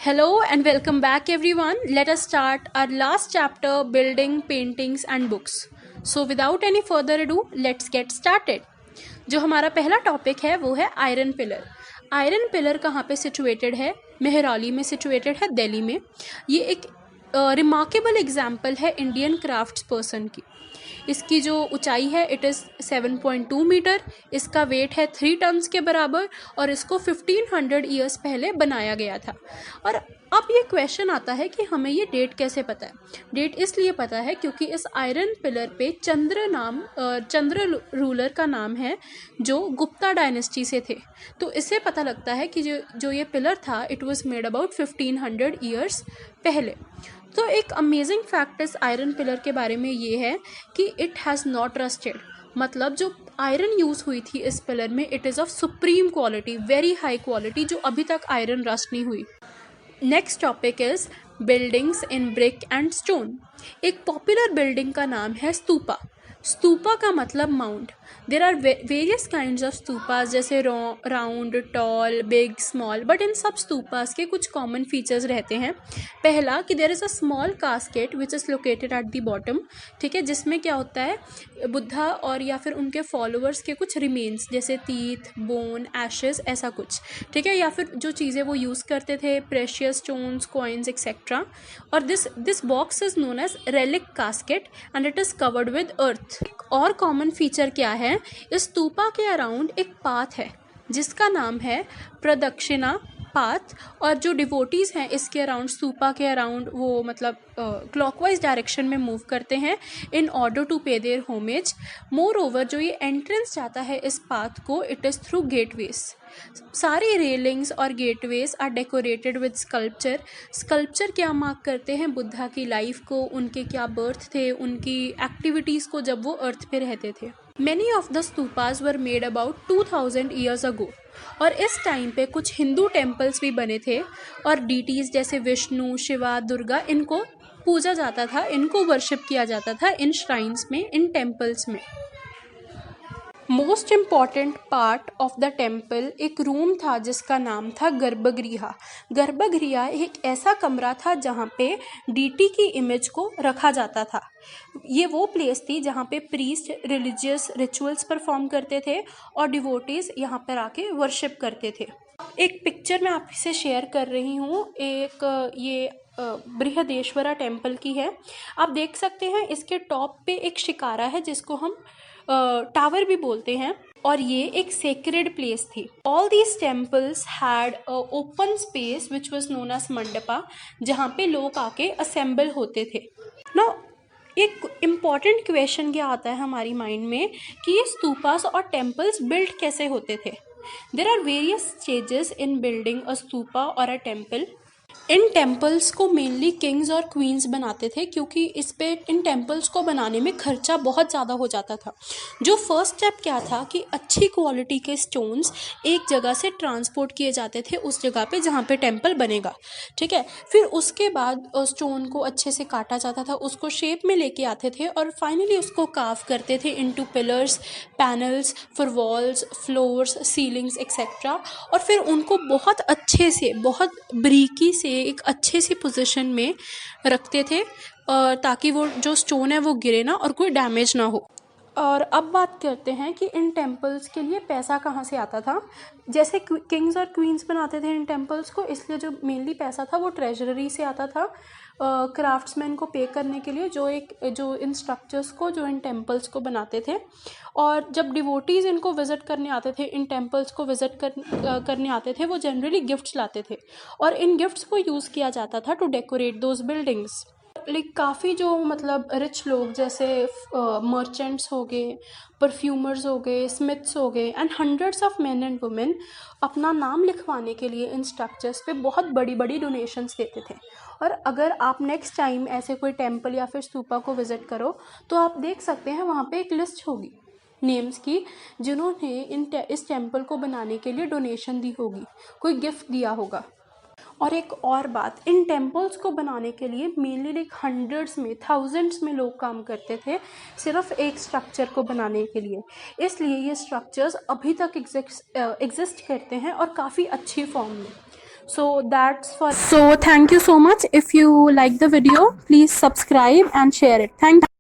Hello and welcome back everyone. Let us start our last chapter, building, paintings and books. So without any further ado, let's get started. जो हमारा पहला topic है वो है iron pillar. Iron pillar कहाँ पे situated है? मेहरौली में सिचुएटेड है, दिल्ली में. ये एक रिमार्केबल एग्जाम्पल है इंडियन क्राफ्ट्स पर्सन की. इसकी जो ऊंचाई है इट इज़ 7.2 मीटर. इसका वेट है 3 टन्स के बराबर और इसको 1500 ईयर्स पहले बनाया गया था. और अब ये क्वेश्चन आता है कि हमें ये डेट कैसे पता है. डेट इसलिए पता है क्योंकि इस आयरन पिलर पे चंद्र रूलर का नाम है जो गुप्ता डायनेस्टी से थे. तो इससे पता लगता है कि जो ये पिलर था it was made about 1500 years पहले. तो एक अमेजिंग फैक्ट इस आयरन पिलर के बारे में ये है कि इट हैज़ नॉट रस्टेड. मतलब जो आयरन यूज़ हुई थी इस पिलर में it is of supreme quality, very high quality, जो अभी तक आयरन रस्ट नहीं हुई. Next topic is buildings in brick and stone. एक पॉपुलर बिल्डिंग का नाम है स्तूपा. स्तूपा का मतलब mount. There are various kinds of stupas जैसे round, tall, big, small. But इन सब स्तूपास के कुछ कॉमन फीचर्स रहते हैं. पहला कि there is a small casket which is located at the bottom. ठीक है, जिसमें क्या होता है, बुद्धा और या फिर उनके फॉलोअर्स के कुछ रिमेन्स जैसे टीथ, बोन, एशेस, ऐसा कुछ. ठीक है, या फिर जो चीज़ें वो यूज़ करते थे, प्रेशियस स्टोन्स, कॉइन्स एक्सेट्रा. और this box is known as relic casket and it is covered with earth. और कॉमन फीचर क्या है, इस स्तूपा के अराउंड एक पाथ है जिसका नाम है प्रदक्षिणा पाथ. और जो डिवोटीज़ हैं इसके अराउंड, स्तूपा के अराउंड, वो मतलब क्लॉकवाइज डायरेक्शन में मूव करते हैं in order to pay their homage. Moreover जो ये एंट्रेंस जाता है इस पाथ को, इट इज़ थ्रू गेटवेज. सारी रेलिंग्स और gateways are decorated with sculpture. Sculpture क्या मार्क करते हैं बुद्धा की लाइफ को, उनके क्या बर्थ थे, उनकी एक्टिविटीज़ को जब वो अर्थ पे रहते थे. Many of the stupas were made about 2000 years ago. और इस टाइम पे कुछ हिंदू टेम्पल्स भी बने थे और डीटीज़ जैसे विष्णु, शिवा, दुर्गा, इनको पूजा जाता था, इनको वर्शिप किया जाता था इन श्राइन्स में, इन टेम्पल्स में. Most important part of the temple एक रूम था जिसका नाम था गर्भगृह. गर्भगृह एक ऐसा कमरा था जहाँ पे डीटी की इमेज को रखा जाता था. ये वो प्लेस थी जहाँ पे प्रीस्ट रिलीजियस रिचुअल्स परफॉर्म करते थे और डिवोटीज यहाँ पर आके वर्शिप करते थे. एक पिक्चर मैं आपसे शेयर कर रही हूँ, एक ये बृहदेश्वरा टेम्पल की है. आप देख सकते हैं इसके टॉप पे एक शिकारा है जिसको हम टावर भी बोलते हैं, और ये एक सेक्रेड प्लेस थी. All these temples had open space which was known as mandapa, जहाँ पे लोग आके असेंबल होते थे. नाउ एक इम्पॉर्टेंट क्वेश्चन क्या आता है हमारी माइंड में कि ये स्तूपास और टेम्पल्स बिल्ड कैसे होते थे. There are various stages in building a stupa और अ टेम्पल. इन टेम्पल्स को मेनली किंग्स और क्वींस बनाते थे क्योंकि इन टेम्पल्स को बनाने में खर्चा बहुत ज़्यादा हो जाता था. जो फर्स्ट स्टेप क्या था कि अच्छी क्वालिटी के स्टोन्स एक जगह से ट्रांसपोर्ट किए जाते थे उस जगह पे जहाँ पे टेम्पल बनेगा. ठीक है, फिर उसके बाद स्टोन को अच्छे से काटा जाता था, उसको शेप में लेके आते थे और फाइनली उसको कार्व करते थे into pillars, panels for walls, floors, ceilings etcetera. और फिर उनको बहुत अच्छे से, बहुत ब्रीकी से एक अच्छे सी पोजीशन में रखते थे ताकि वो जो स्टोन है वो गिरे ना और कोई डैमेज ना हो. और अब बात करते हैं कि इन टेम्पल्स के लिए पैसा कहाँ से आता था. जैसे किंग्स और क्वींस बनाते थे इन टेम्पल्स को, इसलिए जो मेनली पैसा था वो ट्रेजरी से आता था क्राफ्ट्समैन को पे करने के लिए, जो इन स्ट्रक्चर्स को, जो इन टेम्पल्स को बनाते थे. और जब डिवोटीज़ इनको विज़िट करने आते थे, इन टेम्पल्स को विज़िट करने आते थे, वो जनरली गिफ्ट्स लाते थे और इन गिफ्ट्स को यूज़ किया जाता था to decorate those buildings. Like काफ़ी जो मतलब रिच लोग जैसे मर्चेंट्स हो गए, परफ्यूमर्स हो गए, स्मिथ्स हो गए, and hundreds of man and women अपना नाम लिखवाने के लिए इन स्ट्रक्चर्स पे बहुत बड़ी बड़ी डोनेशंस देते थे. और अगर आप नेक्स्ट टाइम ऐसे कोई टेम्पल या फिर स्तूपा को विज़िट करो तो आप देख सकते हैं वहाँ पे एक लिस्ट होगी नेम्स की जिन्होंने इस टेम्पल को बनाने के लिए डोनेशन दी होगी, कोई गिफ्ट दिया होगा. और एक और बात, इन टेम्पल्स को बनाने के लिए मेनली लाइक हंड्रेड्स में, थाउजेंड्स में लोग काम करते थे सिर्फ एक स्ट्रक्चर को बनाने के लिए. इसलिए ये स्ट्रक्चर्स अभी तक एग्जिस्ट करते हैं और काफ़ी अच्छी फॉर्म में. So thank you so much. If you like the video, please subscribe and share it. Thank you.